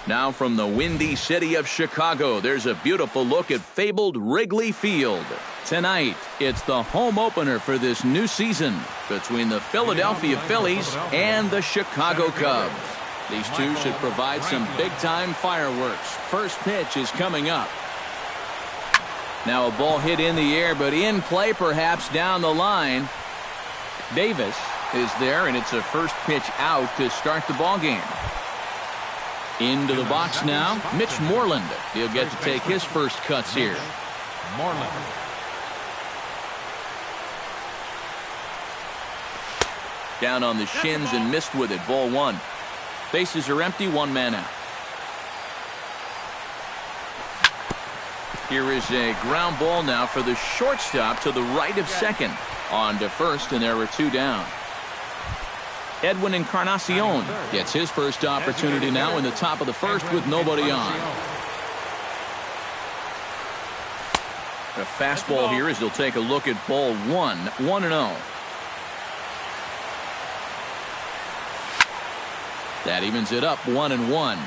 Now from the windy city of Chicago, there's a beautiful look at fabled Wrigley Field. Tonight, it's the home opener for this new season between the Philadelphia Phillies and the Chicago Cubs. These two should provide some big-time fireworks. First pitch is coming up. Now a ball hit in the air, but in play perhaps down the line. Davis is there, and it's a first pitch out to start the ball game. Into the box now, Mitch Moreland. He'll get to take his first cuts here. Moreland. Down on the shins and missed with it. Ball one. Bases are empty, one man out. Here is a ground ball now for the shortstop to the right of second. On to first, and there were two down. Edwin Encarnacion gets his first opportunity now in the top of the first with nobody on. A fastball here as they'll take a look at ball one. 1-0. That evens it up 1-1.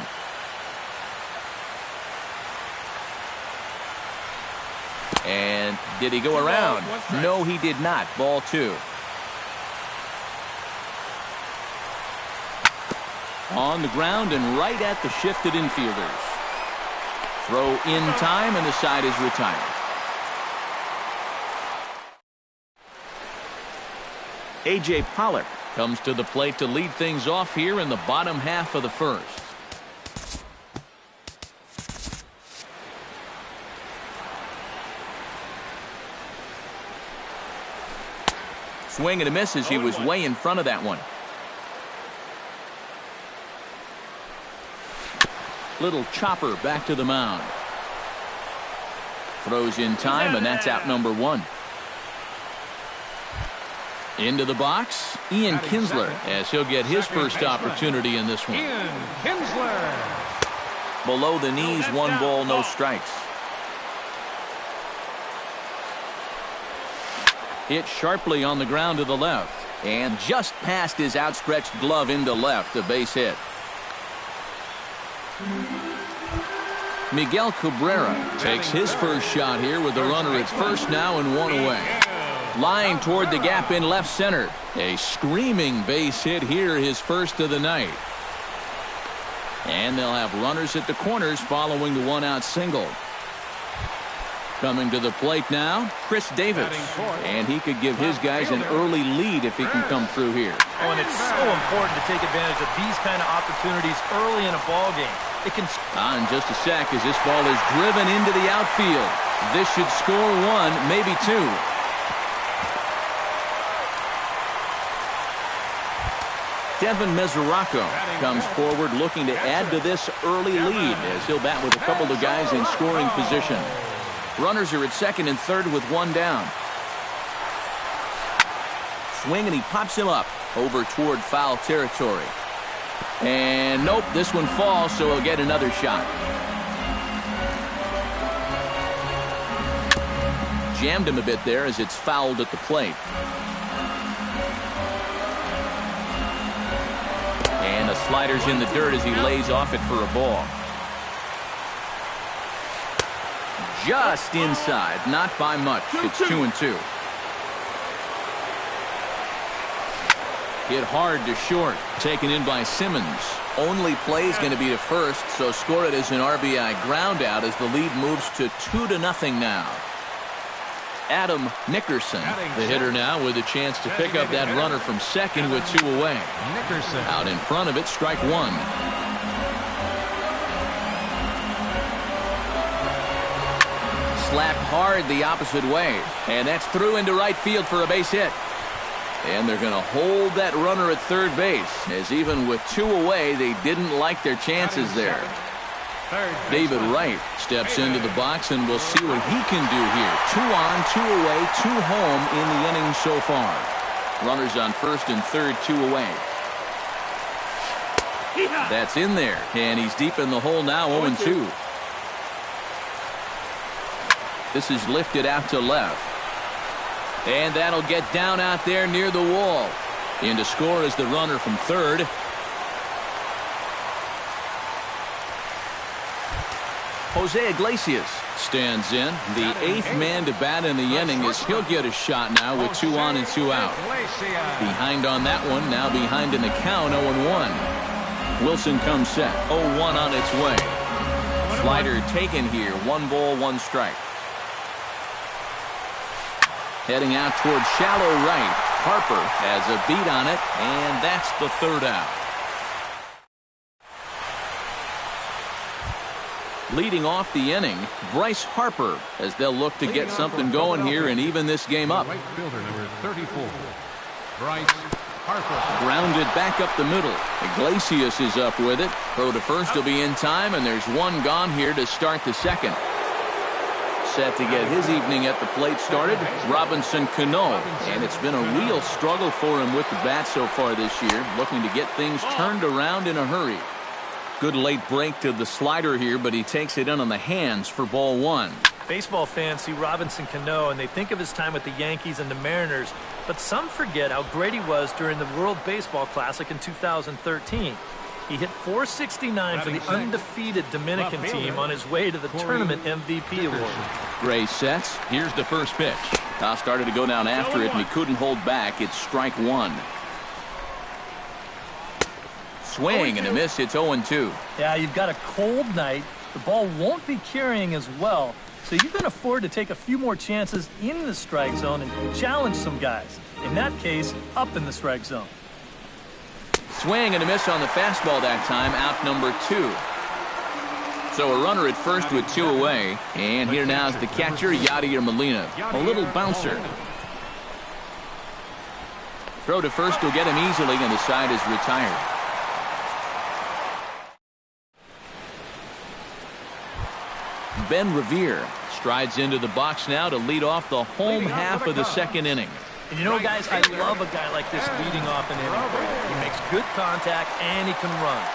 And did he go around? No, he did not. Ball two. On the ground and right at the shifted infielders. Throw in time, and the side is retired. A.J. Pollock comes to the plate to lead things off here in the bottom half of the first. Swing and a miss as he was way in front of that one. Little chopper back to the mound. Throws in time, and that's out number one. Into the box, Ian Kinsler, as he'll get his first opportunity in this one. Ian Kinsler. Below the knees, one ball, no strikes. Hit sharply on the ground to the left, and just past his outstretched glove into left, a base hit. Miguel Cabrera takes his first shot here with the runner at first now and one away. Line toward the gap in left center. A screaming base hit here, his first of the night. And they'll have runners at the corners following the one-out single. Coming to the plate now, Chris Davis. And he could give his guys an early lead if he can come through here. Oh, and it's so important to take advantage of these kind of opportunities early in a ball game. It can. In just a sec as this ball is driven into the outfield. This should score one, maybe two. Devin Mesoraco comes forward looking to add to this early lead as he'll bat with a couple of guys in scoring position. Runners are at second and third with one down. Swing, and he pops him up over toward foul territory. And nope, this one falls, so he'll get another shot. Jammed him a bit there as it's fouled at the plate. And the slider's in the dirt as he lays off it for a ball. Just inside, not by much. It's 2-2. Hit hard to short, taken in by Simmons. Only play is going to be to first, so score it as an RBI ground out as the lead moves to 2-0 now. Adam Nickerson, the hitter now, with a chance to pick up that runner from second with two away. Nickerson. Out in front of it, strike one. Slapped hard the opposite way, and that's through into right field for a base hit. And they're going to hold that runner at third base, as even with two away, they didn't like their chances there. David Wright steps into the box, and we'll see what he can do here. 2 on, 2 away, 2 home in the inning so far. Runners on first and third, 2 away. That's in there, and he's deep in the hole now, 0-2. This is lifted out to left. And that'll get down out there near the wall. In to score is the runner from third. Jose Iglesias stands in. The 8th man to bat in the inning as he'll get a shot now with 2 on and 2 out. Behind on that one, now behind in the count, 0-1. Wilson comes set, 0-1 on its way. Slider taken here, 1 ball, 1 strike. Heading out toward shallow right. Harper has a beat on it, and that's the 3rd out. Leading off the inning, Bryce Harper, as they'll look to get something going here and even this game up. Right fielder number 34, Bryce Harper. Grounded back up the middle. Iglesias is up with it. Throw to first will be in time, and there's 1 gone here to start the 2nd. Set to get his evening at the plate started, Robinson Cano. And it's been a real struggle for him with the bat so far this year, looking to get things turned around in a hurry. Good late break to the slider here, but he takes it in on the hands for ball 1. Baseball fans see Robinson Cano and they think of his time with the Yankees and the Mariners, but some forget how great he was during the World Baseball Classic in 2013. He hit .469 for the undefeated Dominican team on his way to the tournament MVP award. Gray sets. Here's the first pitch. Toss started to go down after it, and he couldn't hold back. It's strike 1. Swing and a miss. It's 0-2. Yeah, you've got a cold night. The ball won't be carrying as well, so you can afford to take a few more chances in the strike zone and challenge some guys. In that case, up in the strike zone. Swing and a miss on the fastball that time. Out number 2. So a runner at first with 2 away. And here now is the catcher, Yadier Molina. A little bouncer. Throw to first will get him easily, and the side is retired. Ben Revere strides into the box now to lead off the home half of the 2nd inning. And you know, guys, I love a guy like this leading off an inning. He makes good contact and he can run.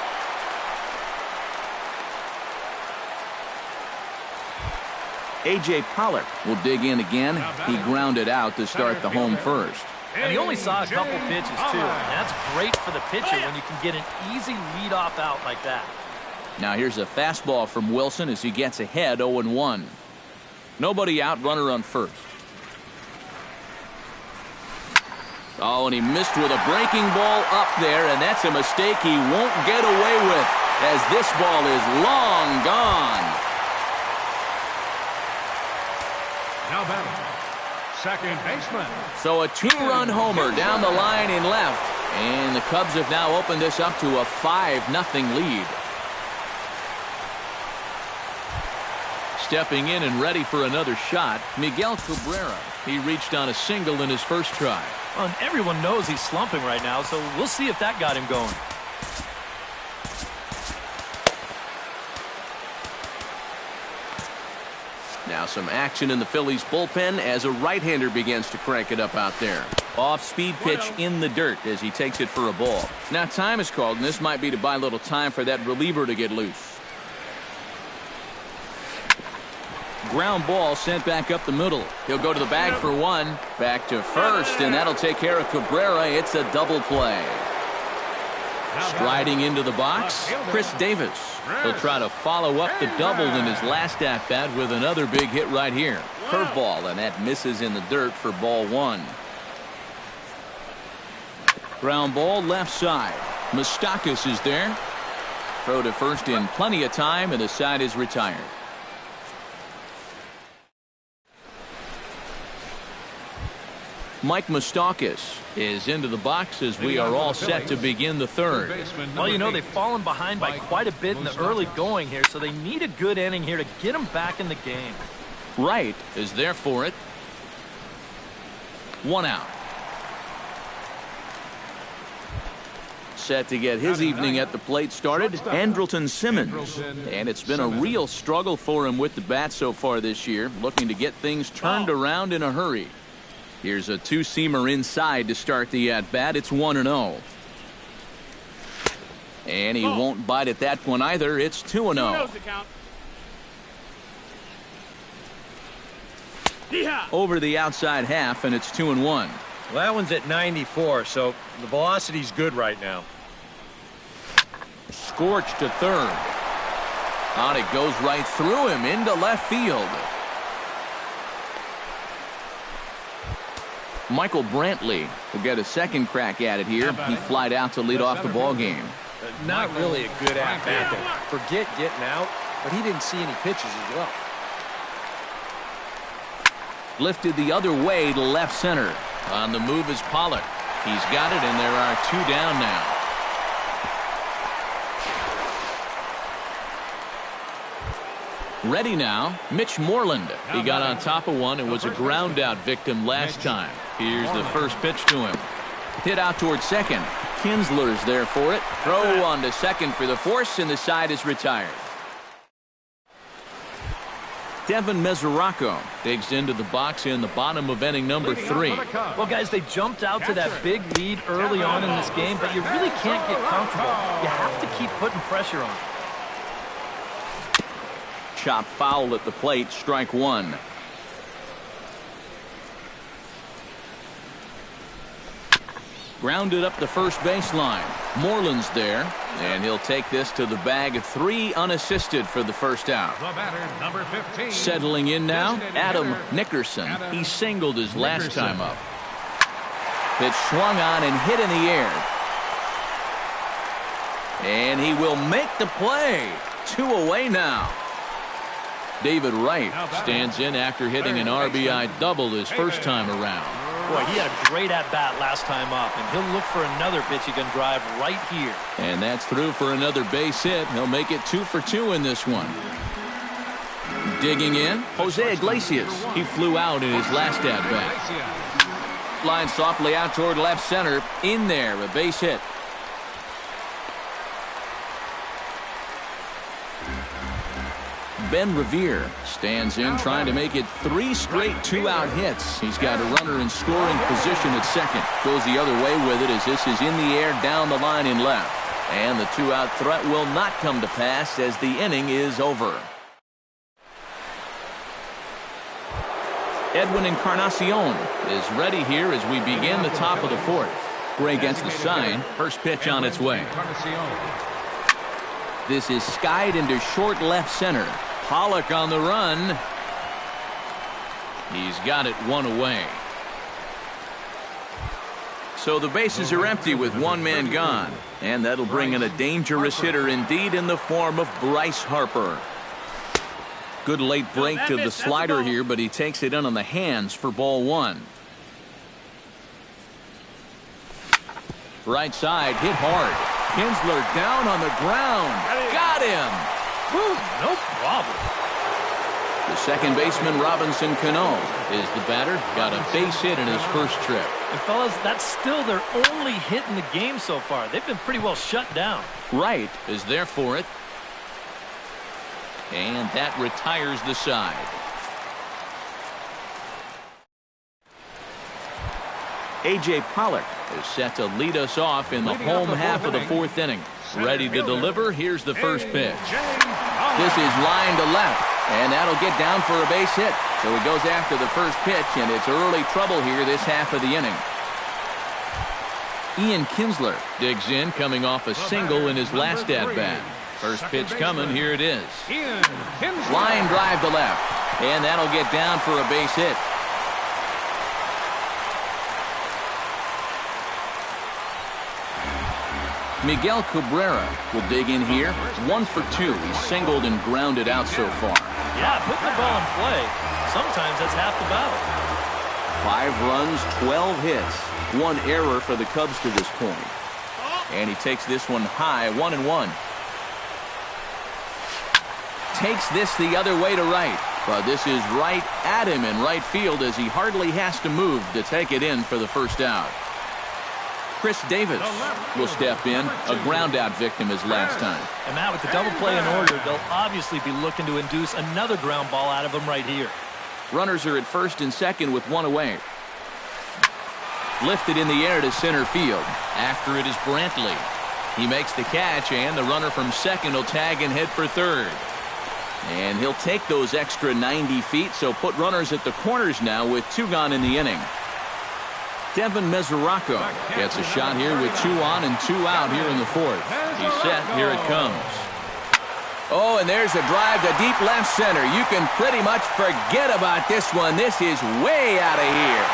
A.J. Pollock will dig in again. He grounded out to start the home first. And he only saw a couple pitches, too. And that's great for the pitcher when you can get an easy leadoff out like that. Now here's a fastball from Wilson as he gets ahead, 0-1. Nobody out, runner on first. Oh, and he missed with a breaking ball up there, and that's a mistake he won't get away with as this ball is long gone. Now batting, second baseman. So a 2-run homer down the line in left, and the Cubs have now opened this up to a 5-0 lead. Stepping in and ready for another shot, Miguel Cabrera. He reached on a single in his first try. Well, and everyone knows he's slumping right now, so we'll see if that got him going. Now some action in the Phillies bullpen as a right-hander begins to crank it up out there. Off-speed pitch in the dirt as he takes it for a ball. Now time is called, and this might be to buy a little time for that reliever to get loose. Ground ball sent back up the middle. He'll go to the bag for 1. Back to first, and that'll take care of Cabrera. It's a double play. Striding into the box, Chris Davis. He'll try to follow up the double in his last at-bat with another big hit right here. Curveball, and that misses in the dirt for ball 1. Ground ball left side. Moustakas is there. Throw to first in plenty of time, and the side is retired. Mike Moustakas is into the box as we are all set to begin the 3rd. Well, you know, they've fallen behind by quite a bit in the early going here, so they need a good inning here to get them back in the game. Wright is there for it. 1 out. Set to get his evening at the plate started, Andrelton Simmons. And it's been a real struggle for him with the bat so far this year, looking to get things turned around in a hurry. Here's a 2-seamer inside to start the at-bat. It's 1-0. And he won't bite at that one either. It's 2-0. Over the outside half, and it's 2-1. Well, that one's at 94, so the velocity's good right now. Scorched to third. On it goes right through him into left field. Michael Brantley will get a second crack at it here. He flied out to lead off the ball game. Not really a good at-bat there. Forget getting out, but he didn't see any pitches as well. Lifted the other way to left center. On the move is Pollock. He's got it, and there are 2 down now. Ready now, Mitch Moreland. He got on top of one and was a ground out victim last time. Here's the first pitch to him. Hit out towards second. Kinsler's there for it. Throw on to second for the force, and the side is retired. Devin Mesoraco digs into the box in the bottom of inning number 3. Well, guys, they jumped out to that big lead early on in this game, but you really can't get comfortable. You have to keep putting pressure on. Chop foul at the plate, strike 1. Grounded up the first baseline. Moreland's there, and he'll take this to the bag. 3 unassisted for the first out. The batter, number 15. Settling in now, Adam Nickerson. He singled his last time up. Pitch swung on and hit in the air. And he will make the play. 2 away now. David Wright stands in after hitting an RBI double his first time around. Boy, he had a great at-bat last time up, and he'll look for another pitch he can drive right here. And that's through for another base hit. He'll make it 2 for 2 in this one. Digging in, Jose Iglesias. He flew out in his last at-bat. Line softly out toward left center. In there, a base hit. Ben Revere stands in, trying to make it 3 straight 2-out hits. He's got a runner in scoring position at second. Goes the other way with it as this is in the air down the line in left. And the 2-out threat will not come to pass as the inning is over. Edwin Encarnacion is ready here as we begin the top of the 4th. Gray gets the sign. First pitch on its way. This is skied into short left center. Pollock on the run. He's got it 1 away. So the bases are empty with 1 man gone. And that'll bring in a dangerous hitter indeed in the form of Bryce Harper. Good late break to the slider here, but he takes it in on the hands for ball 1. Right side, hit hard. Kinsler down on the ground. Got him. Whew, no problem. The second baseman, Robinson Cano, is the batter. Got a base hit in his first trip. And fellas, that's still their only hit in the game so far. They've been pretty well shut down. Wright is there for it. And that retires the side. A.J. Pollock is set to lead us off in the home half of the 4th inning. Ready to deliver. Here's the first pitch. This is line to left, and that'll get down for a base hit. So he goes after the first pitch, and it's early trouble here this half of the inning. Ian Kinsler digs in, coming off a single in his last at-bat. First pitch coming. Here it is. Line drive to left, and that'll get down for a base hit. Miguel Cabrera will dig in here. 1 for 2. He's singled and grounded out so far. Yeah, putting the ball in play. Sometimes that's half the battle. 5 runs, 12 hits. 1 error for the Cubs to this point. And he takes this one high, 1-1. Takes this the other way to right. But this is right at him in right field as he hardly has to move to take it in for the first out. Chris Davis will step in, a ground-out victim his last time. And now with the double play in order, they'll obviously be looking to induce another ground ball out of him right here. Runners are at first and second with 1 away. Lifted in the air to center field. After it is Brantley. He makes the catch, and the runner from second will tag and head for third. And he'll take those extra 90 feet, so put runners at the corners now with 2 gone in the inning. Devin Mesoraco gets a shot here with 2 on and 2 out here in the 4th. He's set. Here it comes. Oh, and there's a drive to deep left center. You can pretty much forget about this one. This is way out of here.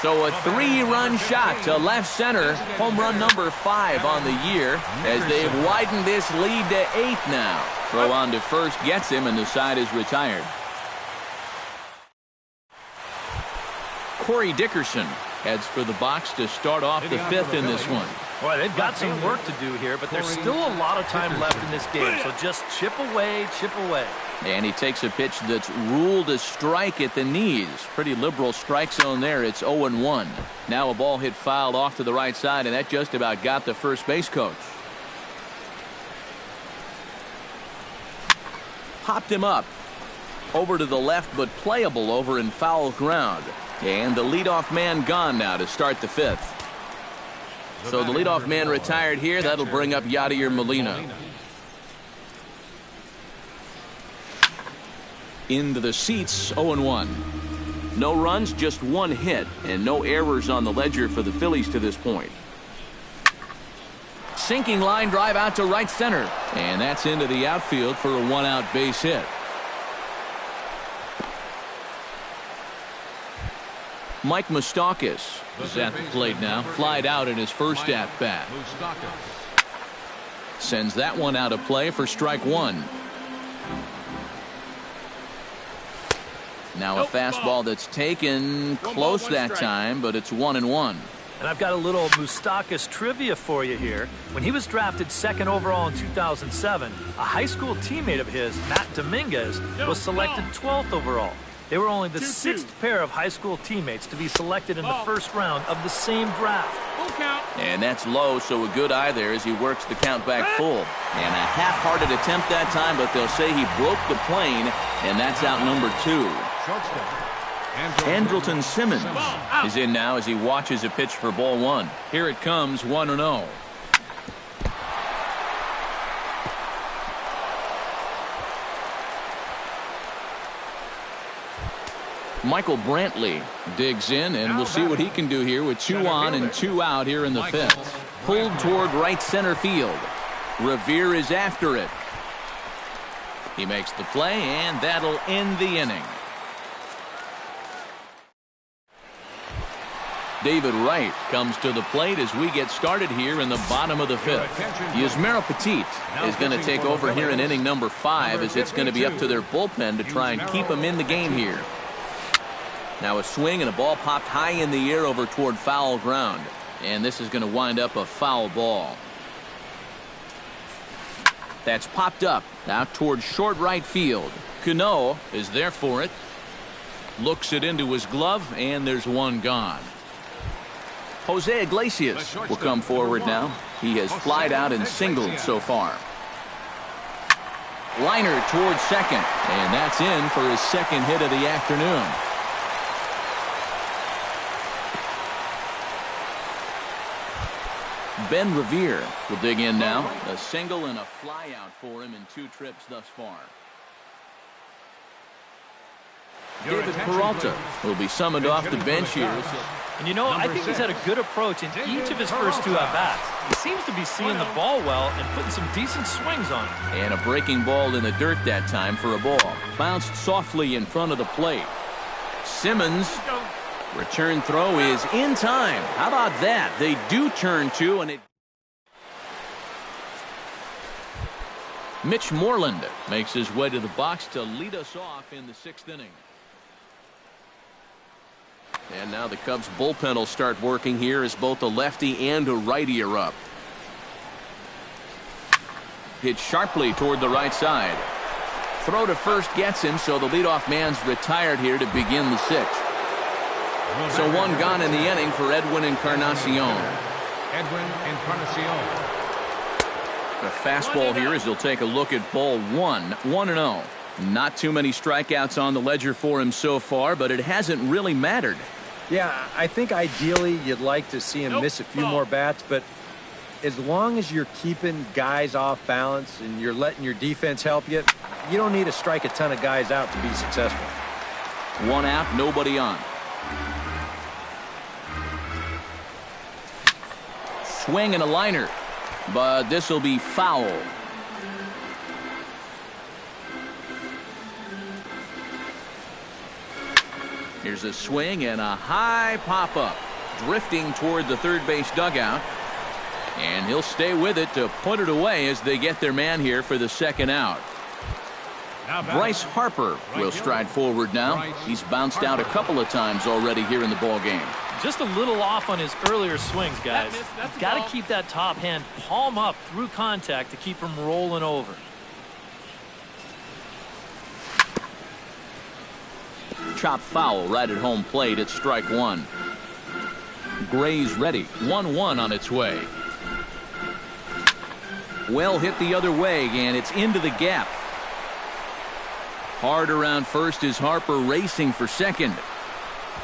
So a 3-run shot to left center. Home run number 5 on the year as they've widened this lead to 8 now. Throw on to first gets him, and the side is retired. Corey Dickerson heads for the box to start off the 5th in this one. Boy, they've got some work to do here, but there's still a lot of time left in this game, so just chip away, chip away. And he takes a pitch that's ruled a strike at the knees. Pretty liberal strike zone there. It's 0-1. Now a ball hit fouled off to the right side, and that just about got the first base coach. Popped him up. Over to the left, but playable over in foul ground. And the leadoff man gone now to start the 5th. So the leadoff man retired here. That'll bring up Yadier Molina. Into the seats, 0-1. No runs, just 1 hit, and no errors on the ledger for the Phillies to this point. Sinking line drive out to right center, and that's into the outfield for a 1-out base hit. Mike Moustakas is at the plate now. Flied out in his first at-bat. Sends that one out of play for strike 1. Now a fastball that's taken close that time, but it's 1-1. And I've got a little Moustakas trivia for you here. When he was drafted 2nd overall in 2007, a high school teammate of his, Matt Dominguez, was selected 12th overall. They were only the 6th pair of high school teammates to be selected in the first round of the same draft. And that's low, so a good eye there as he works the count back full. And a half-hearted attempt that time, but they'll say he broke the plane, and that's out number 2. Andrelton Simmons is in now as he watches a pitch for ball 1. Here it comes, 1-0. Michael Brantley digs in, and we'll see what he can do here with 2 on and 2 out here in the 5th. Pulled toward right center field. Revere is after it. He makes the play, and that'll end the inning. David Wright comes to the plate as we get started here in the bottom of the 5th. Yusmeiro Petit is going to take over here in inning number 5 as it's going to be up to their bullpen to try and keep him in the game here. Now a swing and a ball popped high in the air over toward foul ground. And this is going to wind up a foul ball. That's popped up out toward short right field. Cano is there for it. Looks it into his glove, and there's one gone. Jose Iglesias will come forward now. He has flied out and singled so far. Liner towards second, and that's in for his 2nd hit of the afternoon. Ben Revere will dig in now. A single and a fly out for him in 2 trips thus far. David Peralta will be summoned off the bench here. And you know, I think he's had a good approach in each of his first 2 at-bats. He seems to be seeing the ball well and putting some decent swings on it. And a breaking ball in the dirt that time for a ball. Bounced softly in front of the plate. Simmons. Return throw is in time. How about that? They do turn 2, and it. Mitch Moreland makes his way to the box to lead us off in the 6th inning. And now the Cubs bullpen will start working here as both a lefty and a righty are up. Hit sharply toward the right side. Throw to first gets him, so the leadoff man's retired here to begin the 6th. So 1 gone in the inning for Edwin Encarnacion. The fastball here as he'll take a look at ball 1. 1-0. Not too many strikeouts on the ledger for him so far, but it hasn't really mattered. Yeah, I think ideally you'd like to see him miss a few more bats, but as long as you're keeping guys off balance and you're letting your defense help you, you don't need to strike a ton of guys out to be successful. 1 out, nobody on. swing and a liner, but this will be foul. Here's a swing and a high pop-up, drifting toward the third base dugout. And he'll stay with it to put it away as they get their man here for the second out. Bryce Harper will stride forward now. He's bounced out a couple of times already here in the ball game. Just a little off on his earlier swings, guys. You've got to keep that top hand palm up through contact to keep him rolling over. Chop foul right at home plate at strike one. Gray's ready. 1-1 on its way. Well hit the other way, and it's into the gap. Hard around first is Harper racing for second.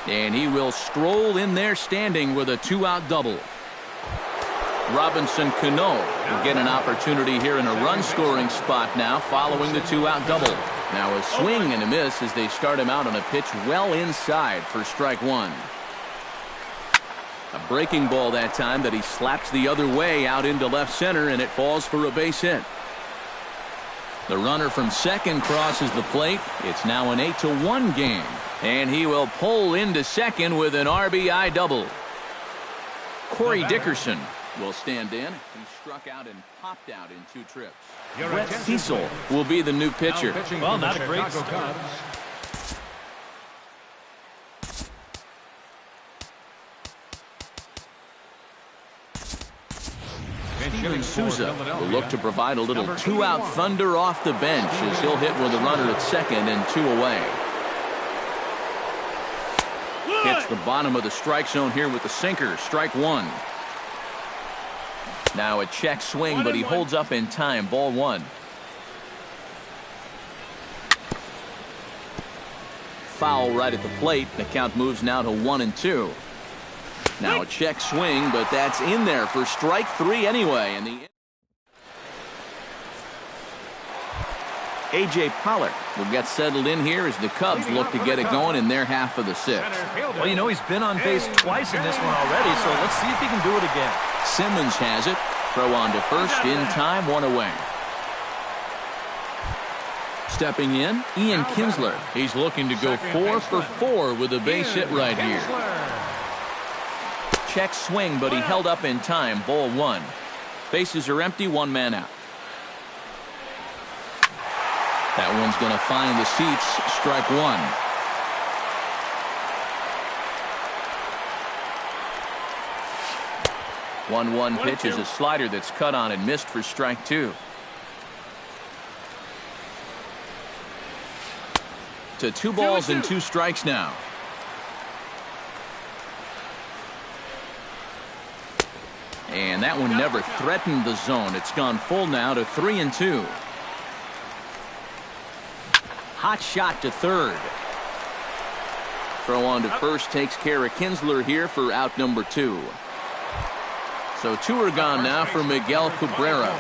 And he will stroll in there standing with a 2-out double. Robinson Cano will get an opportunity here in a run-scoring spot now following the 2-out double. Now a swing and a miss as they start him out on a pitch well inside for strike one. A breaking ball that time that he slaps the other way out into left center, and it falls for a base hit. The runner from second crosses the plate. It's now an 8-1 game, and he will pull into second with an RBI double. Corey Dickerson will stand in. He struck out and popped out in 2 trips. Brett Cecil will be the new pitcher. Well, not a great start. Steven Souza will look to provide a little 2-out thunder off the bench as he'll hit with a runner at second and 2 away. Hits the bottom of the strike zone here with the sinker. Strike one. Now a check swing, but he holds up in time. Ball one. Foul right at the plate. The count moves now to 1-2. Now a check swing, but that's in there for strike three anyway. And the A.J. Pollock will get settled in here as the Cubs look to get it going in their half of the sixth. Well, you know, he's been on base twice in this one already, so let's see if he can do it again. Simmons has it. Throw on to first in time, 1 away. Stepping in, Ian Kinsler. He's looking to go 4 for 4 with a base hit right here. Check swing, but he held up in time. Ball one. Bases are empty, 1 man out. That one's going to find the seats. Strike one. One pitch is a slider that's cut on and missed for strike two. To 2 balls and 2 strikes now. And that one never threatened the zone. It's gone full now to 3-2. Hot shot to third. Throw on to first takes care of Kinsler here for out number 2. So 2 are gone now for Miguel Cabrera.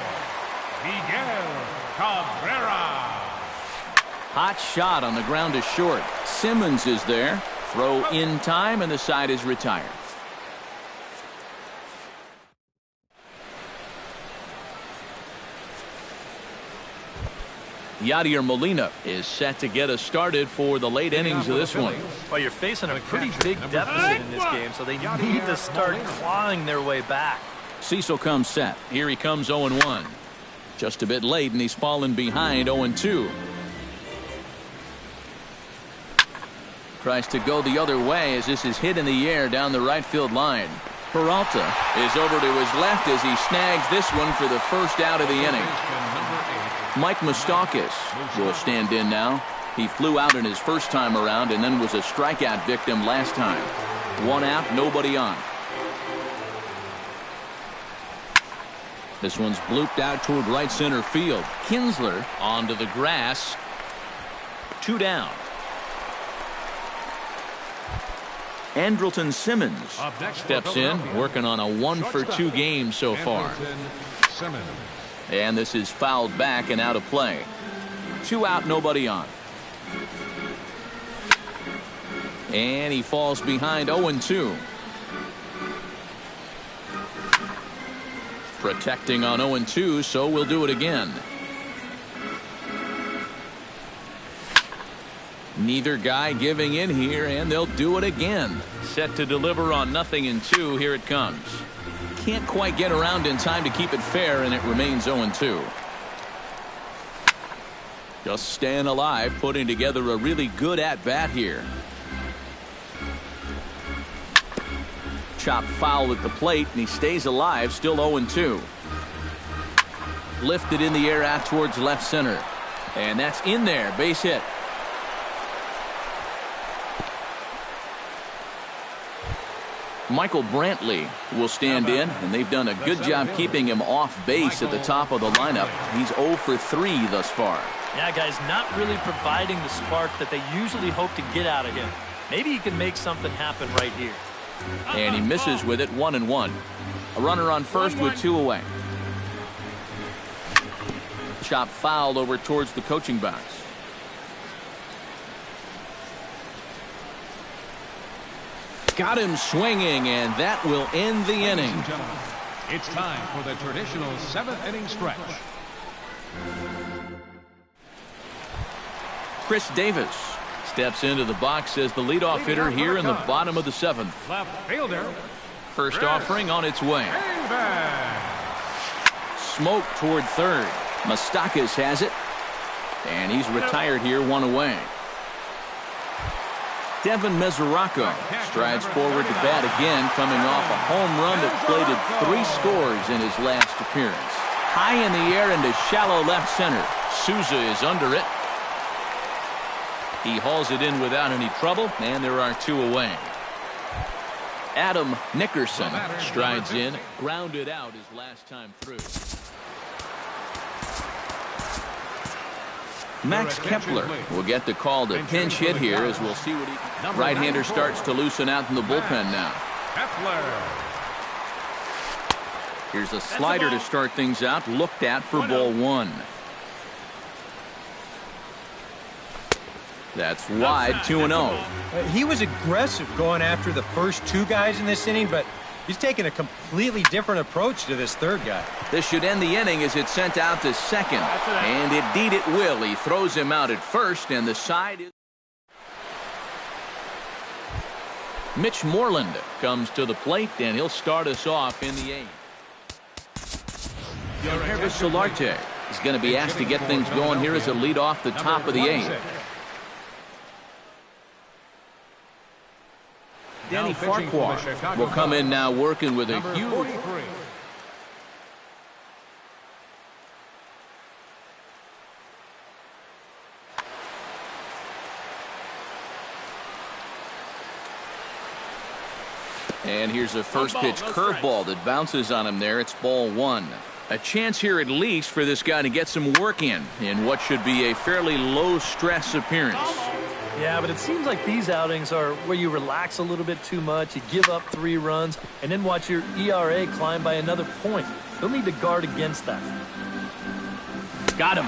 Hot shot on the ground to short. Simmons is there. Throw in time, and the side is retired. Yadier Molina is set to get us started for the late innings of this one. Well, you're facing a pretty big deficit in this game, so they need to start clawing their way back. Cecil comes set. Here he comes 0-1. Just a bit late, and he's fallen behind 0-2. Tries to go the other way as this is hit in the air down the right field line. Peralta is over to his left as he snags this one for the first out of the inning. Mike Moustakas will stand in now. He flew out in his first time around and then was a strikeout victim last time. 1 out, nobody on. This one's blooped out toward right center field. Kinsler onto the grass. 2 down. Andrelton Simmons steps in, working on a 1-for-2 game so far. And this is fouled back and out of play. 2 out, nobody on. And he falls behind 0-2. Protecting on 0-2, so we'll do it again. Neither guy giving in here, and they'll do it again. Set to deliver on 0-2. Here it comes. Can't quite get around in time to keep it fair, and it remains 0-2. Just staying alive, putting together a really good at-bat here. Chop foul at the plate, and he stays alive, still 0-2. Lifted in the air out towards left center. And that's in there, base hit. Michael Brantley will stand in, and they've done a good job keeping him off base at the top of the lineup. He's 0 for 3 thus far. Yeah, guys, not really providing the spark that they usually hope to get out of him. Maybe he can make something happen right here. And he misses with it, 1-1. A runner on first with 2 away. Chop fouled over towards the coaching box. Got him swinging, and that will end the inning. It's time for the traditional 7th inning stretch. Chris Davis steps into the box as the leadoff hitter here in the bottom of the 7th. Left fielder. First offering on its way. Smoke toward third. Moustakas has it, and he's retired here, 1 away. Devin Mesoraco strides forward to bat again, coming off a home run that plated 3 scores in his last appearance. High in the air into shallow left center. Souza is under it. He hauls it in without any trouble, and there are 2 away. Adam Nickerson strides in, grounded out his last time through. Max Kepler will get the call to pinch hit here, as we'll see what he can. Right-hander starts to loosen out in the bullpen now. Here's a slider to start things out, looked at for ball 1. That's wide, 2-0. He was aggressive going after the first 2 guys in this inning, but he's taking a completely different approach to this third guy. This should end the inning as it's sent out to second. And indeed it will. He throws him out at first, and the side is... Mitch Moreland comes to the plate, and he'll start us off in the 8th. Solarte is going to be asked to get things going here as a lead off the top of the 8th. Danny Farquhar will come in now, working with a huge... And here's a first pitch curveball that bounces on him there. It's ball 1. A chance here at least for this guy to get some work in what should be a fairly low stress appearance. Yeah, but it seems like these outings are where you relax a little bit too much, you give up 3 runs, and then watch your ERA climb by another point. They'll need to guard against that. Got him.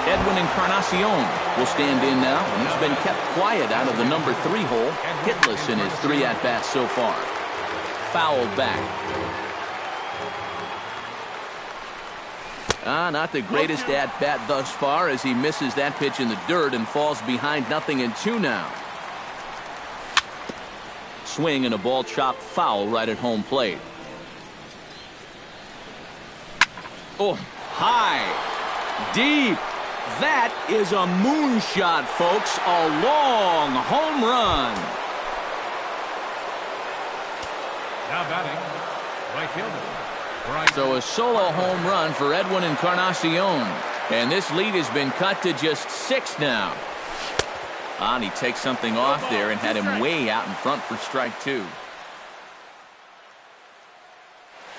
Edwin Encarnacion will stand in now, and he's been kept quiet out of the number 3 hole, hitless in his 3 at-bats so far. Fouled back. Not the greatest at-bat thus far, as he misses that pitch in the dirt and falls behind 0-2 now. Swing and a ball chopped foul right at home plate. Oh, high, deep. That is a moonshot, folks. A long home run. Now batting, right fielder. So a solo home run for Edwin Encarnacion. And this lead has been cut to just 6 now. And he takes something off there and had him way out in front for strike 2.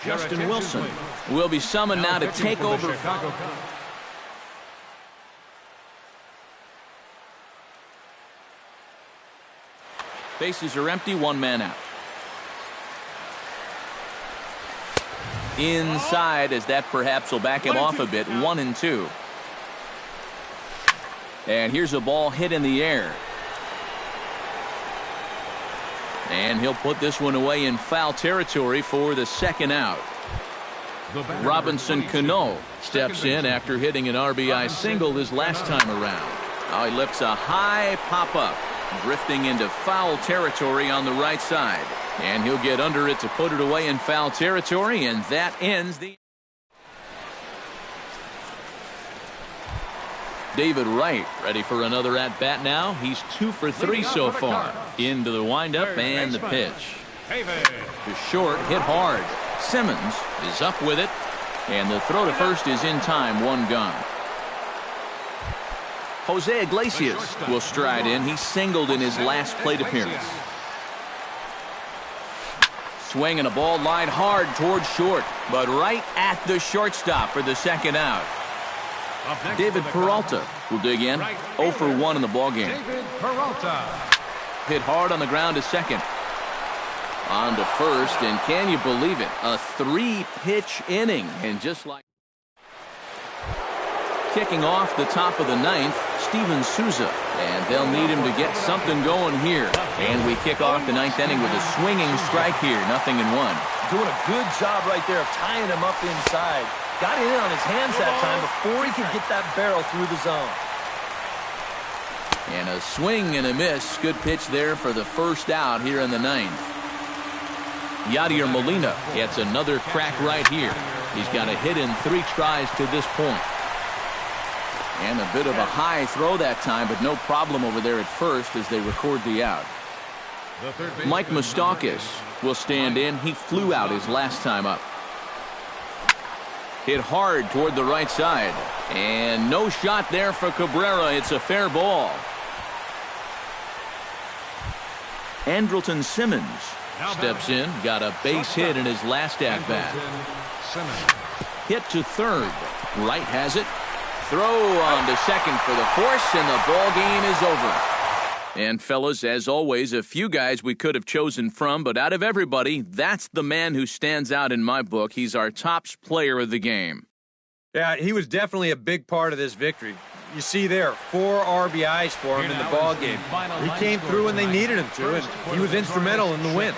Justin Wilson will be summoned now to take over. Bases are empty, 1 man out. Inside, as that perhaps will back him off a bit, 1-2. And here's a ball hit in the air. And he'll put this one away in foul territory for the second out. Robinson Cano steps in after hitting an RBI single his last time around. Now he lifts a high pop-up, drifting into foul territory on the right side. And he'll get under it to put it away in foul territory, and that ends the... David Wright ready for another at-bat now. He's 2 for 3 so far. Into the windup and the pitch. To short, hit hard. Simmons is up with it, and the throw to first is in time, 1 gone. Jose Iglesias will stride in. He singled in his last plate appearance. Swing and a ball line hard towards short, but right at the shortstop for the second out. David Peralta will dig in. 0 for 1 in the ballgame. Hit hard on the ground to second. On to first, and can you believe it? A 3-pitch inning, and just like... Kicking off the top of the 9th, Steven Souza, and they'll need him to get something going here. And we kick off the 9th inning with a swinging strike here, 0-1. Doing a good job right there of tying him up inside. Got it in on his hands that time before he could get that barrel through the zone. And a swing and a miss. Good pitch there for the first out here in the 9th. Yadier Molina gets another crack right here. He's got a hit in 3 tries to this point. And a bit of a high throw that time, but no problem over there at first as they record the out. Mike Moustakas will stand in. He flew out his last time up. Hit hard toward the right side. And no shot there for Cabrera. It's a fair ball. Andrelton Simmons steps in. Got a base hit in his last at-bat. Hit to third. Wright has it. Throw on to second for the force, and the ball game is over. And fellas, as always, a few guys we could have chosen from, but out of everybody, that's the man who stands out in my book. He's our top player of the game. Yeah, he was definitely a big part of this victory. You see there, 4 RBIs for him in the ball game. He came through when they needed him to, and he was instrumental in the win.